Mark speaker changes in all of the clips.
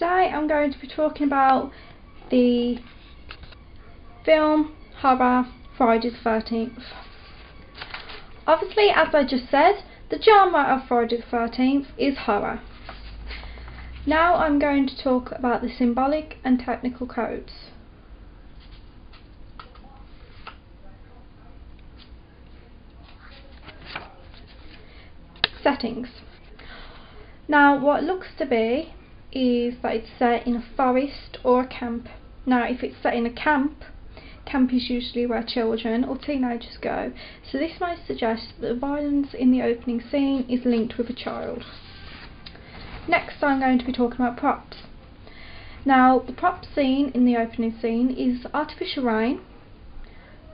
Speaker 1: today I'm going to be talking about the film horror Friday the 13th. Obviously, as I just said, the genre of Friday the 13th is horror. Now I'm going to talk about the symbolic and technical codes. Settings. Now what it looks to be is that it's set in a forest or a camp. Now if it's set in a camp is usually where children or teenagers go, so this might suggest that the violence in the opening scene is linked with a child. Next I'm going to be talking about props. Now the prop scene in the opening scene is artificial rain,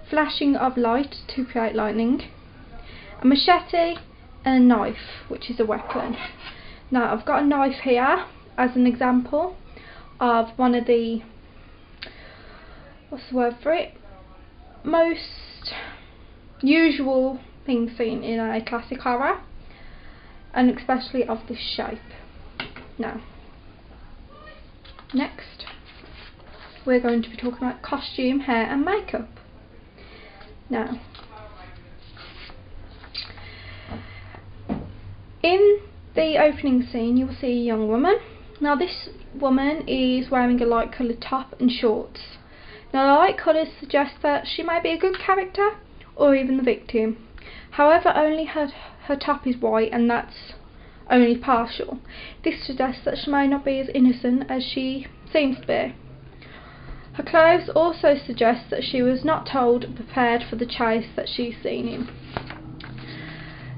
Speaker 1: flashing of light to create lightning, a machete and a knife, which is a weapon. Now I've got a knife here as an example of one of the, what's the word for it, most usual things seen in a classic horror, and especially of this shape. Now next we're going to be talking about costume, hair and makeup. Now in the opening scene you will see a young woman. Now this woman is wearing a light coloured top and shorts. Now the light colours suggest that she may be a good character or even the victim. However, only her top is white and that's only partial. This suggests that she may not be as innocent as she seems to be. Her clothes also suggest that she was not told and prepared for the chase that she's seen in.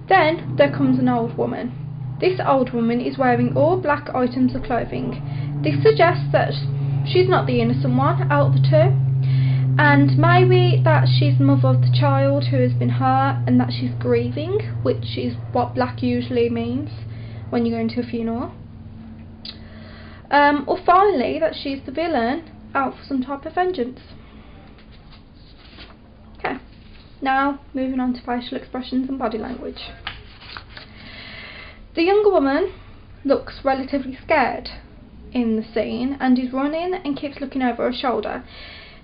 Speaker 1: Then there comes an old woman. This old woman is wearing all black items of clothing. This suggests that she's not the innocent one out of the two, and maybe that she's the mother of the child who has been hurt and that she's grieving, which is what black usually means when you go into a funeral. Or finally that she's the villain out for some type of vengeance. Okay, now moving on to facial expressions and body language. The younger woman looks relatively scared in the scene and is running and keeps looking over her shoulder.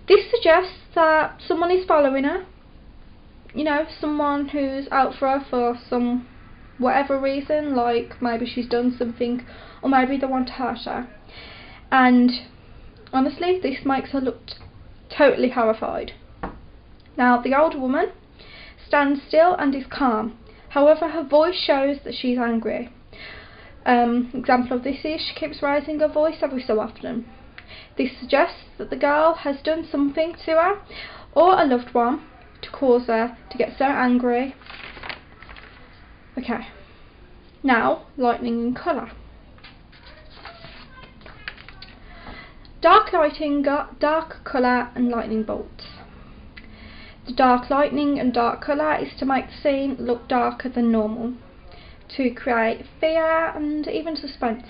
Speaker 1: This suggests that someone is following her, you know, someone who's out for her for some whatever reason, like maybe she's done something or maybe they want to hurt her. And honestly, this makes her look totally horrified. Now the older woman stands still and is calm. However, her voice shows that she's angry. Example of this is she keeps raising her voice every so often. This suggests that the girl has done something to her or a loved one to cause her to get so angry. Okay, now lightning and colour. Dark lighting got dark colour and lightning bolts. The dark lightning and dark colour is to make the scene look darker than normal, to create fear and even suspense.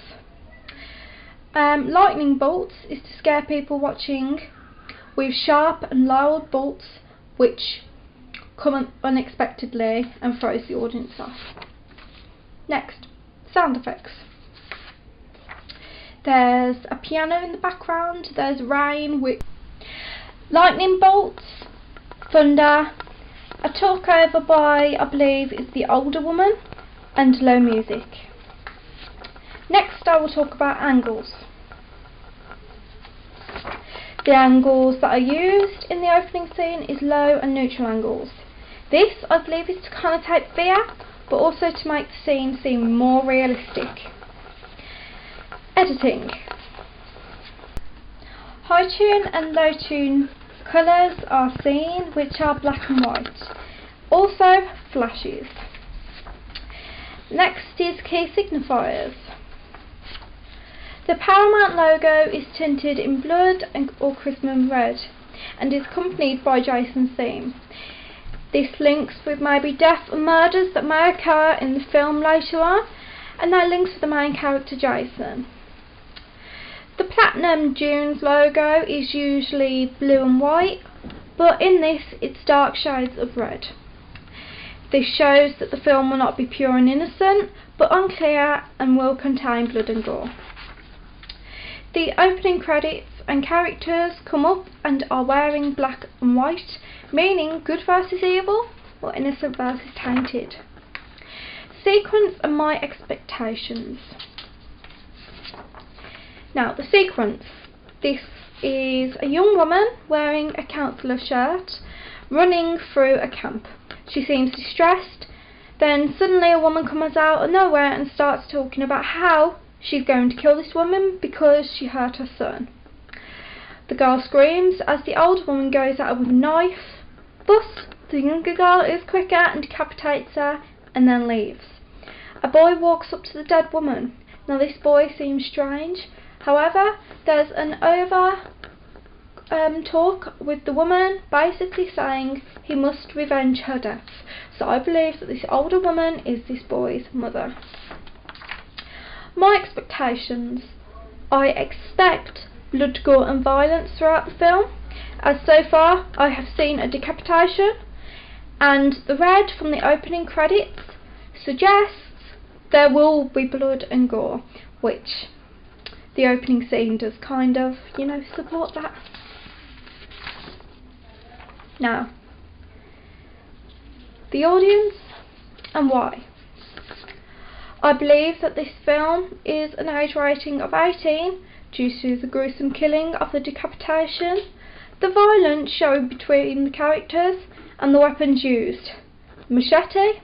Speaker 1: Lightning bolts is to scare people watching with sharp and loud bolts which come unexpectedly and throws the audience off. Next, sound effects. There's a piano in the background, there's rain with lightning bolts, thunder, a talk over by, I believe, is the older woman, and low music. Next I will talk about angles. The angles that are used in the opening scene is low and neutral angles. This, I believe, is to connotate fear, but also to make the scene seem more realistic. Editing. High tone and low tone colours are seen, which are black and white. Also flashes. Next is key signifiers. The Paramount logo is tinted in blood or Christmas red and is accompanied by Jason's theme. This links with maybe death and murders that may occur in the film later on, and that links with the main character Jason. The Platinum Dunes logo is usually blue and white, but in this it's dark shades of red. This shows that the film will not be pure and innocent, but unclear and will contain blood and gore. The opening credits and characters come up and are wearing black and white, meaning good versus evil or innocent versus tainted. Sequence and my expectations. Now, the sequence. This is a young woman wearing a counsellor shirt running through a camp. She seems distressed. Then suddenly a woman comes out of nowhere and starts talking about how she's going to kill this woman because she hurt her son. The girl screams as the older woman goes at her with a knife, but the younger girl is quicker and decapitates her and then leaves. A boy walks up to the dead woman. Now this boy seems strange. However, there's an talk with the woman basically saying he must revenge her death. So I believe that this older woman is this boy's mother. My expectations. I expect blood, gore and violence throughout the film, as so far I have seen a decapitation, and the red from the opening credits suggests there will be blood and gore, which the opening scene does kind of, support that. Now, the audience and why. I believe that this film is an age rating of 18 due to the gruesome killing of the decapitation, the violence shown between the characters and the weapons used, machete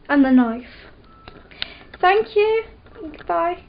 Speaker 1: and the knife. Thank you and goodbye.